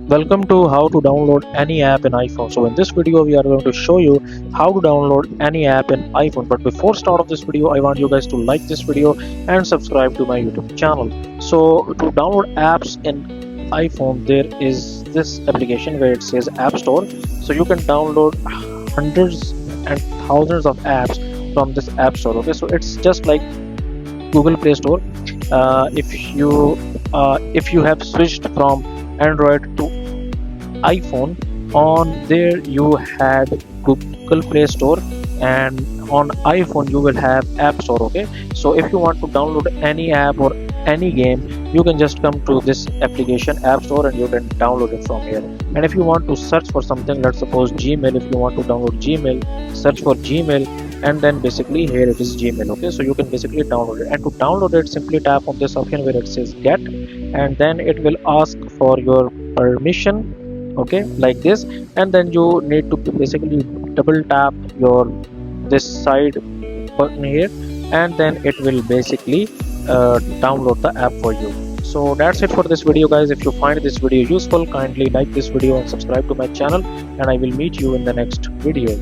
Welcome to how to download any app in iPhone. So in this video we are going to show you how to download any app in iPhone. But before start of this video, I want you guys to like this video and subscribe to my YouTube channel. So to download apps in iPhone, there is this application where it says App Store. So you can download hundreds and thousands of apps from this App Store. Okay, so it's just like Google Play Store. If you have switched from Android to iPhone, on there you had Google Play Store, and on iPhone you will have App Store. Okay, so if you want to download any app or any game, you can just come to this application App Store and you can download it from here. And if you want to search for something, let's suppose Gmail, if you want to download Gmail, search for Gmail, and then basically here it is Gmail. Okay, so you can basically download it, and to download it simply tap on this option where it says get, and then it will ask for your permission, okay, like this, and then you need to basically double tap your this side button here, and then it will basically download the app for you. So that's it for this video, guys. If you find this video useful, kindly like this video and subscribe to my channel, and I will meet you in the next video.